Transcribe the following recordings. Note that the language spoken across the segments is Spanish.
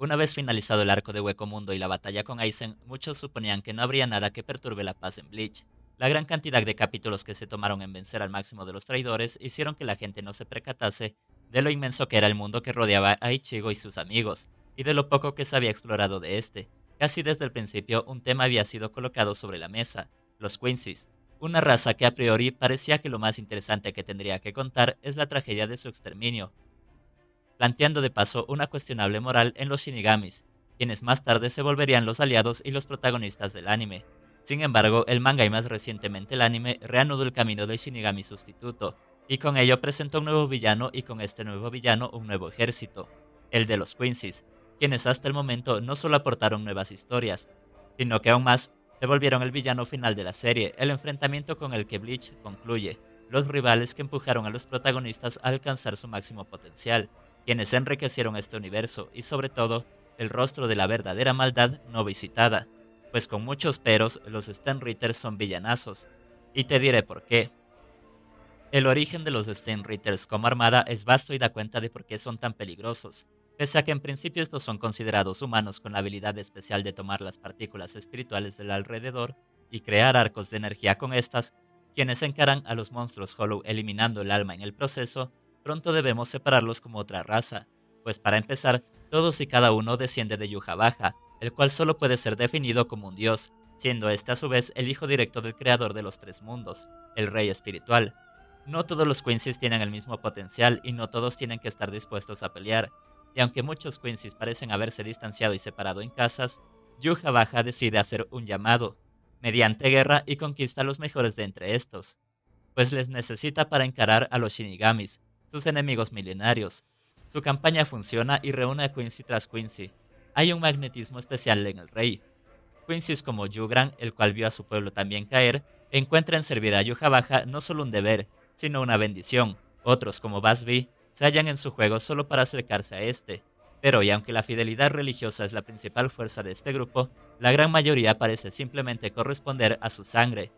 Una vez finalizado el arco de Hueco Mundo y la batalla con Aizen, muchos suponían que no habría nada que perturbe la paz en Bleach. La gran cantidad de capítulos que se tomaron en vencer al máximo de los traidores hicieron que la gente no se percatase de lo inmenso que era el mundo que rodeaba a Ichigo y sus amigos, y de lo poco que se había explorado de este. Casi desde el principio un tema había sido colocado sobre la mesa: los Quincy's, una raza que a priori parecía que lo más interesante que tendría que contar es la tragedia de su exterminio, planteando de paso una cuestionable moral en los Shinigamis, quienes más tarde se volverían los aliados y los protagonistas del anime. Sin embargo, el manga y más recientemente el anime reanudó el camino del Shinigami sustituto, y con ello presentó un nuevo villano y con este nuevo villano un nuevo ejército, el de los Quincy's, quienes hasta el momento no solo aportaron nuevas historias, sino que aún más se volvieron el villano final de la serie, el enfrentamiento con el que Bleach concluye, los rivales que empujaron a los protagonistas a alcanzar su máximo potencial, quienes enriquecieron este universo y sobre todo el rostro de la verdadera maldad no visitada, pues con muchos peros los Stenritters son villanazos, y te diré por qué. El origen de los Stenritters como armada es vasto y da cuenta de por qué son tan peligrosos, pese a que en principio estos son considerados humanos con la habilidad especial de tomar las partículas espirituales del alrededor y crear arcos de energía con estas, quienes encaran a los monstruos Hollow eliminando el alma en el proceso. Pronto debemos separarlos como otra raza, pues para empezar, todos y cada uno desciende de Yuja Baja, el cual solo puede ser definido como un dios, siendo este a su vez el hijo directo del creador de los tres mundos, el rey espiritual. No todos los Quincy's tienen el mismo potencial y no todos tienen que estar dispuestos a pelear, y aunque muchos Quincy's parecen haberse distanciado y separado en casas, Yuja Baja decide hacer un llamado, mediante guerra, y conquista a los mejores de entre estos, pues les necesita para encarar a los Shinigamis, sus enemigos milenarios. Su campaña funciona y reúne a Quincy tras Quincy. Hay un magnetismo especial en el rey. Quincy's como Yugran, el cual vio a su pueblo también caer, encuentra en servir a Yuja Baja no solo un deber, sino una bendición. Otros, como Busby, se hallan en su juego solo para acercarse a este. Pero y aunque la fidelidad religiosa es la principal fuerza de este grupo, la gran mayoría parece simplemente corresponder a su sangre,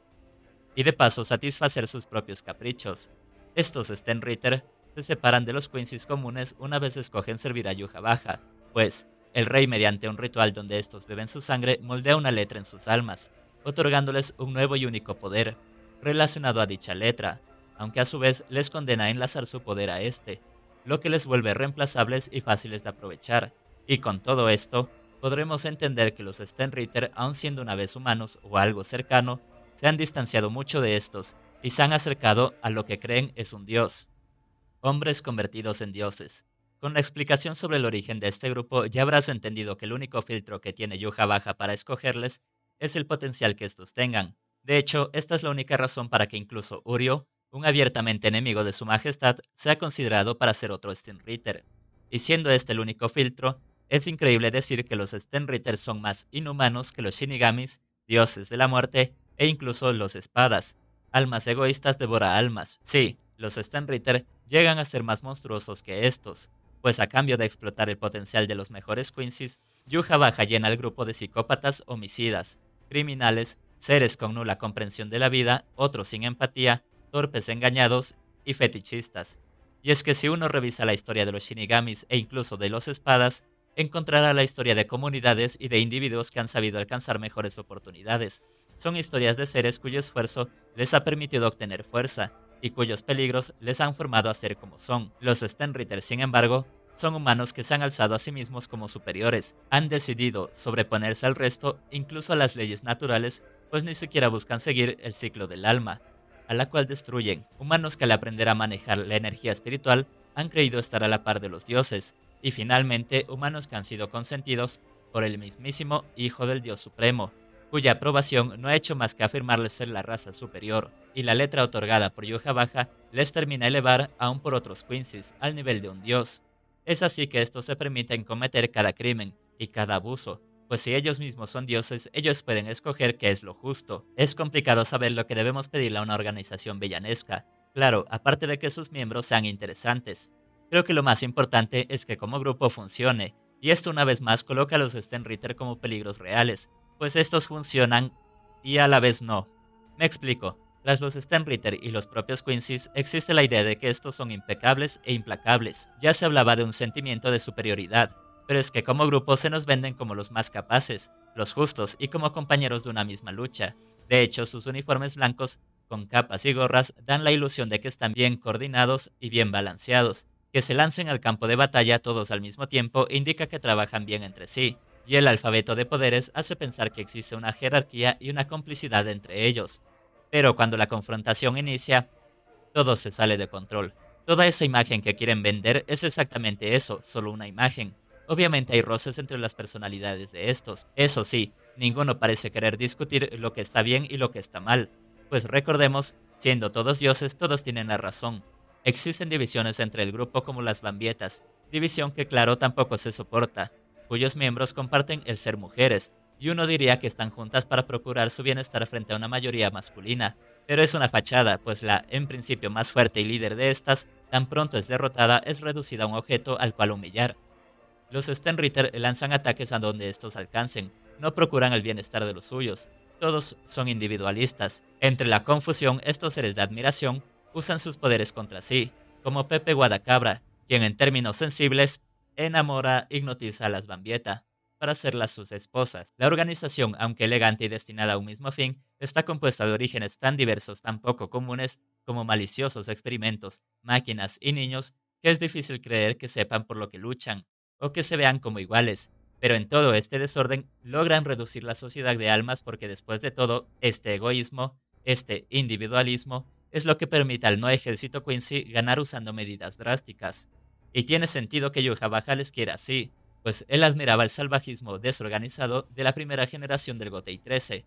y de paso satisfacer sus propios caprichos. Estos Stenritter se separan de los Quincy's comunes una vez escogen servir a Yuja Baja, pues el rey, mediante un ritual donde estos beben su sangre, moldea una letra en sus almas, otorgándoles un nuevo y único poder relacionado a dicha letra, aunque a su vez les condena a enlazar su poder a este, lo que les vuelve reemplazables y fáciles de aprovechar. Y con todo esto, podremos entender que los Stenritter, aun siendo una vez humanos o algo cercano, se han distanciado mucho de estos y se han acercado a lo que creen es un dios. Hombres convertidos en dioses. Con la explicación sobre el origen de este grupo ya habrás entendido que el único filtro que tiene Yuja Baja para escogerles es el potencial que estos tengan. De hecho, esta es la única razón para que incluso Uryo, un abiertamente enemigo de su majestad, sea considerado para ser otro Stenritter. Y siendo este el único filtro, es increíble decir que los Stenritters son más inhumanos que los Shinigamis, dioses de la muerte, e incluso los espadas, almas egoístas devora almas. Sí, los Stenritter llegan a ser más monstruosos que estos, pues a cambio de explotar el potencial de los mejores Quincy's, Yuja Baja llena el grupo de psicópatas homicidas, criminales, seres con nula comprensión de la vida, otros sin empatía, torpes engañados y fetichistas. Y es que si uno revisa la historia de los Shinigamis e incluso de los espadas, encontrará la historia de comunidades y de individuos que han sabido alcanzar mejores oportunidades. Son historias de seres cuyo esfuerzo les ha permitido obtener fuerza, y cuyos peligros les han formado a ser como son. Los Stenritters, sin embargo, son humanos que se han alzado a sí mismos como superiores, han decidido sobreponerse al resto, incluso a las leyes naturales, pues ni siquiera buscan seguir el ciclo del alma, a la cual destruyen. Humanos que al aprender a manejar la energía espiritual han creído estar a la par de los dioses, y finalmente humanos que han sido consentidos por el mismísimo Hijo del Dios Supremo, cuya aprobación no ha hecho más que afirmarles ser la raza superior, y la letra otorgada por Yuja Baja les termina elevar aún por otros Quincy's al nivel de un dios. Es así que estos se permiten cometer cada crimen y cada abuso, pues si ellos mismos son dioses, ellos pueden escoger qué es lo justo. Es complicado saber lo que debemos pedirle a una organización villanesca, claro, aparte de que sus miembros sean interesantes. Creo que lo más importante es que como grupo funcione, y esto una vez más coloca a los Stenritter como peligros reales, pues estos funcionan y a la vez no. Me explico. Tras los Stenritter y los propios Quincy's existe la idea de que estos son impecables e implacables. Ya se hablaba de un sentimiento de superioridad, pero es que como grupo se nos venden como los más capaces, los justos y como compañeros de una misma lucha. De hecho, sus uniformes blancos con capas y gorras dan la ilusión de que están bien coordinados y bien balanceados. Que se lancen al campo de batalla todos al mismo tiempo indica que trabajan bien entre sí, y el alfabeto de poderes hace pensar que existe una jerarquía y una complicidad entre ellos. Pero cuando la confrontación inicia, todo se sale de control. Toda esa imagen que quieren vender es exactamente eso, solo una imagen. Obviamente hay roces entre las personalidades de estos. Eso sí, ninguno parece querer discutir lo que está bien y lo que está mal. Pues recordemos, siendo todos dioses, todos tienen la razón. Existen divisiones entre el grupo como las Bambietas, división que claro tampoco se soporta, cuyos miembros comparten el ser mujeres, y uno diría que están juntas para procurar su bienestar frente a una mayoría masculina, pero es una fachada, pues la, en principio más fuerte y líder de estas, tan pronto es derrotada, es reducida a un objeto al cual humillar. Los Stenritter lanzan ataques a donde estos alcancen, no procuran el bienestar de los suyos. Todos son individualistas. Entre la confusión, estos seres de admiración usan sus poderes contra sí, como Pepe Guadacabra, quien en términos sensibles enamora, hipnotiza a las Bambieta para hacerlas sus esposas. La organización, aunque elegante y destinada a un mismo fin, está compuesta de orígenes tan diversos, tan poco comunes, como maliciosos experimentos, máquinas y niños, que es difícil creer que sepan por lo que luchan o que se vean como iguales, pero en todo este desorden logran reducir la sociedad de almas porque después de todo, este egoísmo, este individualismo, es lo que permite al no ejército Quincy ganar usando medidas drásticas. Y tiene sentido que Yuja Baja les quiera así, pues él admiraba el salvajismo desorganizado de la primera generación del Gotei 13.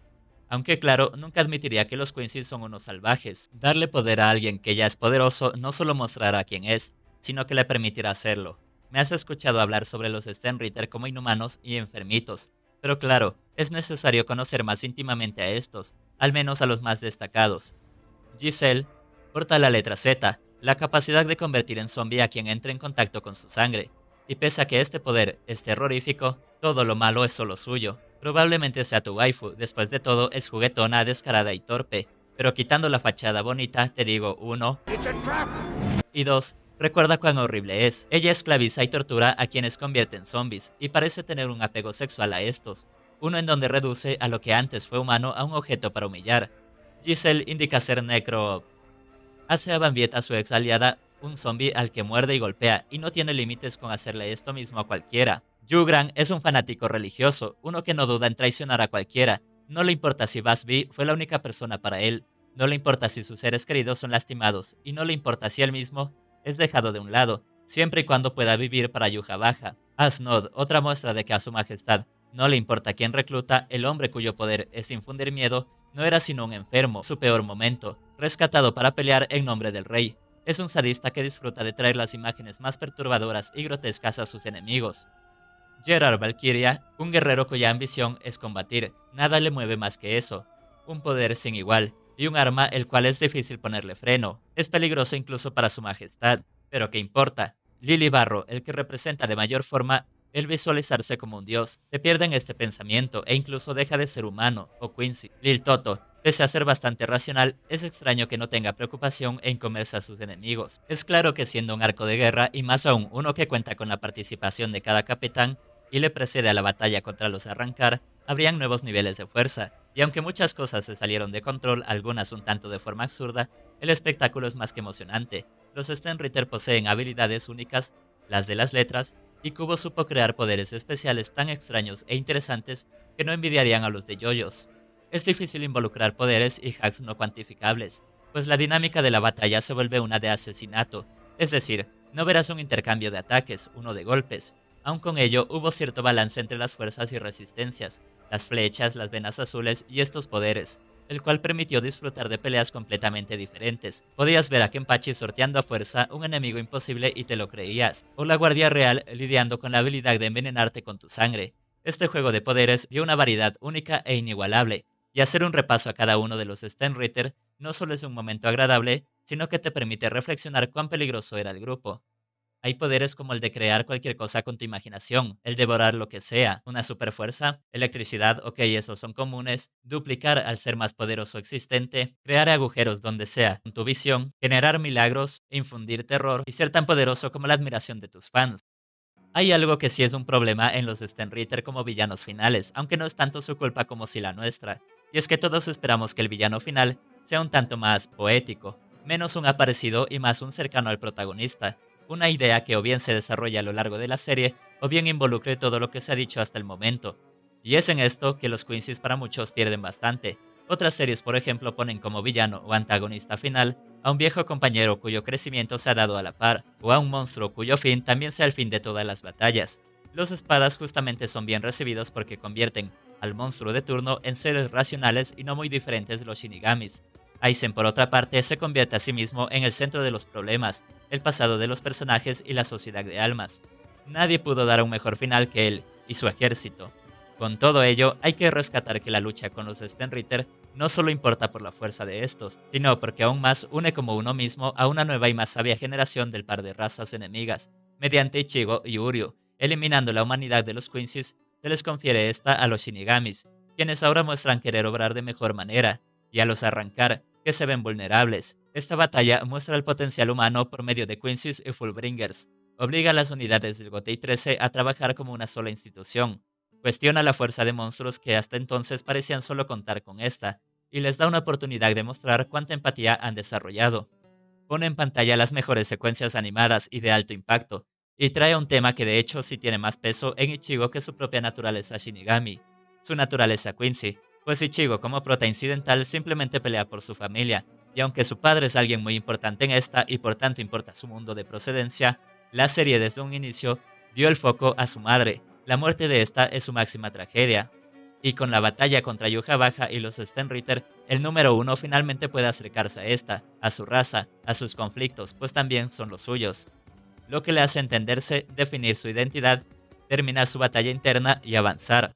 Aunque claro, nunca admitiría que los Quincy son unos salvajes. Darle poder a alguien que ya es poderoso no solo mostrará quién es, sino que le permitirá hacerlo. Me has escuchado hablar sobre los Stenritter como inhumanos y enfermitos, pero claro, es necesario conocer más íntimamente a estos, al menos a los más destacados. Giselle porta la letra Z, la capacidad de convertir en zombie a quien entre en contacto con su sangre, y pese a que este poder es terrorífico, todo lo malo es solo suyo. Probablemente sea tu waifu, después de todo es juguetona, descarada y torpe, pero quitando la fachada bonita, te digo uno, y dos, recuerda cuán horrible es. Ella esclaviza y tortura a quienes convierte en zombies, y parece tener un apego sexual a estos. Uno en donde reduce a lo que antes fue humano a un objeto para humillar. Giselle indica ser necro. Hace a Bambieta, su ex aliada, un zombie al que muerde y golpea, y no tiene límites con hacerle esto mismo a cualquiera. Yugran es un fanático religioso, uno que no duda en traicionar a cualquiera. No le importa si Busby fue la única persona para él, no le importa si sus seres queridos son lastimados, y no le importa si él mismo es dejado de un lado, siempre y cuando pueda vivir para Yuja Baja. Asnod, otra muestra de que a su majestad no le importa quién recluta, el hombre cuyo poder es infundir miedo, no era sino un enfermo, su peor momento, rescatado para pelear en nombre del rey. Es un sadista que disfruta de traer las imágenes más perturbadoras y grotescas a sus enemigos. Gerard Valkyria, un guerrero cuya ambición es combatir, nada le mueve más que eso. Un poder sin igual, y un arma el cual es difícil ponerle freno. Es peligroso incluso para su majestad. Pero ¿qué importa? Lily Barro, el que representa de mayor forma el visualizarse como un dios, se pierde en este pensamiento e incluso deja de ser humano, o Quincy. Lil Toto, pese a ser bastante racional, es extraño que no tenga preocupación en comerse a sus enemigos. Es claro que siendo un arco de guerra, y más aún uno que cuenta con la participación de cada capitán, y le precede a la batalla contra los Arrancar, habrían nuevos niveles de fuerza, y aunque muchas cosas se salieron de control, algunas un tanto de forma absurda, el espectáculo es más que emocionante. Los Stenritter poseen habilidades únicas, las de las letras, y Kubo supo crear poderes especiales tan extraños e interesantes que no envidiarían a los de Yoyos. Es difícil involucrar poderes y hacks no cuantificables, pues la dinámica de la batalla se vuelve una de asesinato, es decir, no verás un intercambio de ataques, uno de golpes. Aun con ello, hubo cierto balance entre las fuerzas y resistencias, las flechas, las venas azules y estos poderes, el cual permitió disfrutar de peleas completamente diferentes. Podías ver a Kenpachi sorteando a fuerza un enemigo imposible y te lo creías, o la Guardia Real lidiando con la habilidad de envenenarte con tu sangre. Este juego de poderes dio una variedad única e inigualable, y hacer un repaso a cada uno de los Stenritter no solo es un momento agradable, sino que te permite reflexionar cuán peligroso era el grupo. Hay poderes como el de crear cualquier cosa con tu imaginación, el devorar lo que sea, una superfuerza, electricidad, ok, esos son comunes, duplicar al ser más poderoso existente, crear agujeros donde sea con tu visión, generar milagros, infundir terror y ser tan poderoso como la admiración de tus fans. Hay algo que sí es un problema en los Stenritter como villanos finales, aunque no es tanto su culpa como si la nuestra, y es que todos esperamos que el villano final sea un tanto más poético, menos un aparecido y más un cercano al protagonista, una idea que o bien se desarrolla a lo largo de la serie o bien involucre todo lo que se ha dicho hasta el momento. Y es en esto que los Quincy's para muchos pierden bastante. Otras series, por ejemplo, ponen como villano o antagonista final a un viejo compañero cuyo crecimiento se ha dado a la par, o a un monstruo cuyo fin también sea el fin de todas las batallas. Los espadas justamente son bien recibidos porque convierten al monstruo de turno en seres racionales y no muy diferentes de los Shinigamis. Aizen, por otra parte, se convierte a sí mismo en el centro de los problemas, el pasado de los personajes y la sociedad de almas. Nadie pudo dar un mejor final que él y su ejército. Con todo ello, hay que rescatar que la lucha con los Stenritter no solo importa por la fuerza de estos, sino porque aún más une como uno mismo a una nueva y más sabia generación del par de razas enemigas. Mediante Ichigo y Uryu, eliminando la humanidad de los Quincy's, se les confiere esta a los Shinigamis, quienes ahora muestran querer obrar de mejor manera, y a los arrancar, que se ven vulnerables. Esta batalla muestra el potencial humano por medio de Quincy's y Fullbringers, obliga a las unidades del Gotei 13 a trabajar como una sola institución, cuestiona la fuerza de monstruos que hasta entonces parecían solo contar con esta, y les da una oportunidad de mostrar cuánta empatía han desarrollado. Pone en pantalla las mejores secuencias animadas y de alto impacto, y trae un tema que de hecho sí tiene más peso en Ichigo que su propia naturaleza Shinigami, su naturaleza Quincy, pues Ichigo como prota incidental simplemente pelea por su familia, y aunque su padre es alguien muy importante en esta y por tanto importa su mundo de procedencia, la serie desde un inicio dio el foco a su madre, la muerte de esta es su máxima tragedia, y con la batalla contra Yuja Baja y los Stenritter, el número uno finalmente puede acercarse a esta, a su raza, a sus conflictos, pues también son los suyos, lo que le hace entenderse, definir su identidad, terminar su batalla interna y avanzar.